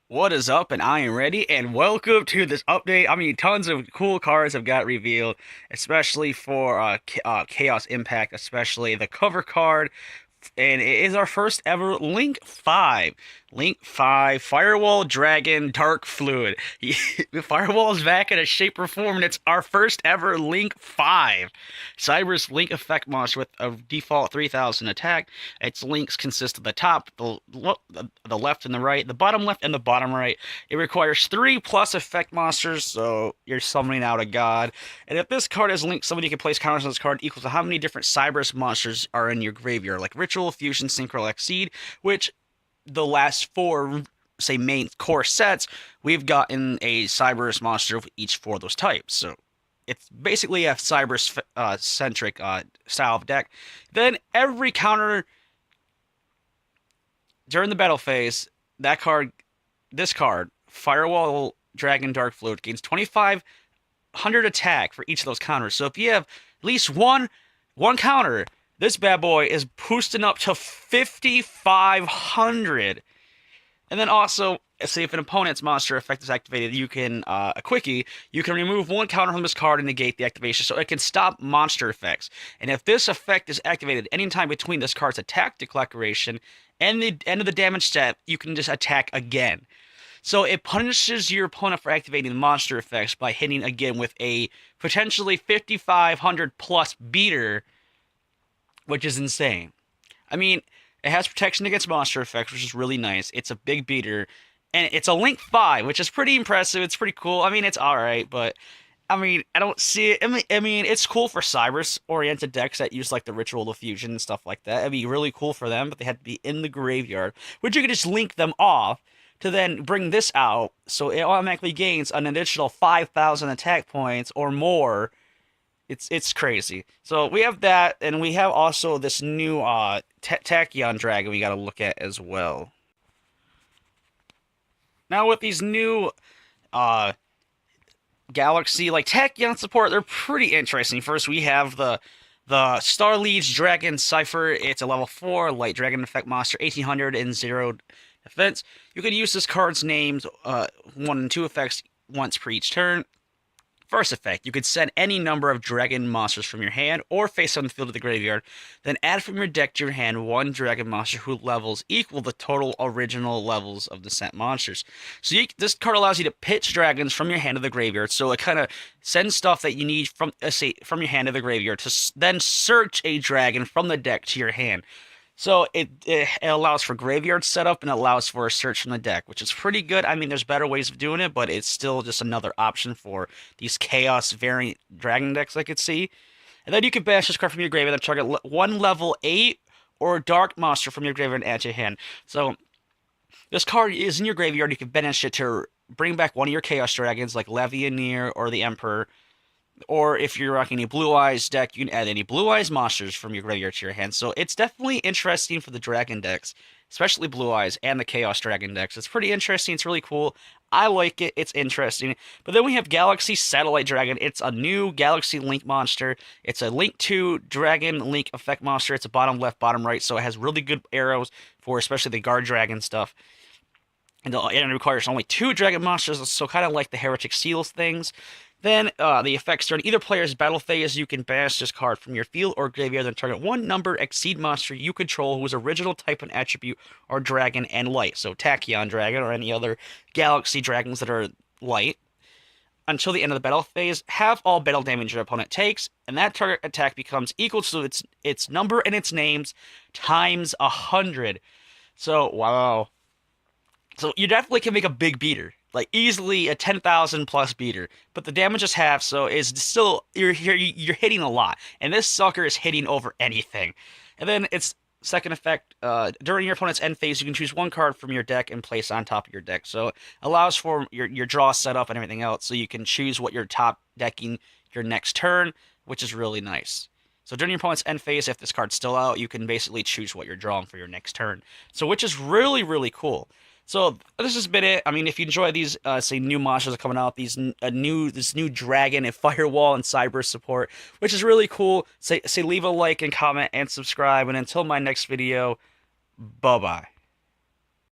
What is up? And I am ready, and welcome to this update. I mean, tons of cool cards have got revealed, especially for Chaos Impact, especially the cover card. And it is our first ever Link 5. Link 5, Firewall, Dragon, Darkfluid. Firewall is back in a shape or form, and it's our first ever Link 5. Cyber's Link effect monster with a default 3000 attack. Its links consist of the top, the left and the right, the bottom left and the bottom right. It requires 3 plus effect monsters, so you're summoning out a god. And if this card is linked, somebody can place counters on this card equal to how many different Cyberus monsters are in your graveyard, like Ritual, Fusion, Synchro, Exceed, which the last 4, say, main core sets, we've gotten a Cyberus monster of each 4 of those types. So it's basically a Cyberus centric style of deck. Then every counter during the battle phase, this card, Firewall, Dragon, Darkfluid, gains 2500 attack for each of those counters. So if you have at least one counter, this bad boy is boosting up to 5500. And then also, say if an opponent's monster effect is activated, you can a quickie, you can remove one counter from this card and negate the activation, so it can stop monster effects. And if this effect is activated anytime between this card's attack declaration and the end of the damage step, you can just attack again. So it punishes your opponent for activating the monster effects by hitting again with a potentially 5500 plus beater, which is insane. I mean, it has protection against monster effects, which is really nice. It's a big beater, and it's a Link 5, which is pretty impressive. It's pretty cool. I mean, it's alright, but I mean, I don't see it. I mean, it's cool for Cybers-oriented decks that use like the Ritual of Fusion and stuff like that. It'd be really cool for them, but they had to be in the graveyard, which you could just link them off to then bring this out, so it automatically gains an additional 5,000 attack points or more. It's crazy. So we have that, and we have also this new Tachyon Dragon we got to look at as well. Now with these new uh Galaxy like Tachyon support, they're pretty interesting. First, we have the Star Leads Dragon Cipher. It's a level 4 light dragon effect monster, 1800 and 0 defense. You can use this card's names 1 and 2 effects once per each turn. First effect, you could send any number of dragon monsters from your hand or face on the field of the graveyard, then add from your deck to your hand 1 dragon monster who levels equal the total original levels of the sent monsters. So this card allows you to pitch dragons from your hand to the graveyard, so it kind of sends stuff that you need from, say, from your hand to the graveyard to then search a dragon from the deck to your hand. So it allows for graveyard setup and allows for a search from the deck, which is pretty good. I mean, there's better ways of doing it, but it's still just another option for these chaos variant dragon decks I could see. And then you can banish this card from your graveyard and target one level 8 or dark monster from your graveyard and add to your hand. So this card is in your graveyard. You can banish it to bring back one of your chaos dragons like Levianeer or the Emperor. Or if you're rocking a Blue Eyes deck, you can add any Blue Eyes monsters from your graveyard to your hand. So it's definitely interesting for the Dragon decks, especially Blue Eyes and the Chaos Dragon decks. It's pretty interesting. It's really cool. I like it. It's interesting. But then we have Galaxy Satellite Dragon. It's a new Galaxy Link monster. It's a Link 2 Dragon Link effect monster. It's a bottom left, bottom right, so it has really good arrows for especially the Guard Dragon stuff. And it requires only 2 Dragon monsters, so kind of like the Heretic Seals things. Then, the effects during either player's battle phase, you can banish this card from your field or graveyard and target one number Exceed monster you control whose original type and attribute are Dragon and Light. So Tachyon Dragon or any other Galaxy Dragons that are Light. Until the end of the battle phase, have all battle damage your opponent takes, and that target attack becomes equal to its number and its names times 100. So, wow. So you definitely can make a big beater. Like easily a 10,000 plus beater, but the damage is half, so it's still you're hitting a lot, and this sucker is hitting over anything. And then its second effect, during your opponent's end phase, you can choose one card from your deck and place on top of your deck. So it allows for your draw setup and everything else, so you can choose what you're top decking your next turn, which is really nice. So during your opponent's end phase, if this card's still out, you can basically choose what you're drawing for your next turn. So which is really, really cool. So this has been it. I mean, if you enjoy these, say, new monsters that are coming out, this new dragon and firewall and cyber support, which is really cool. Say leave a like and comment and subscribe. And until my next video, bye bye.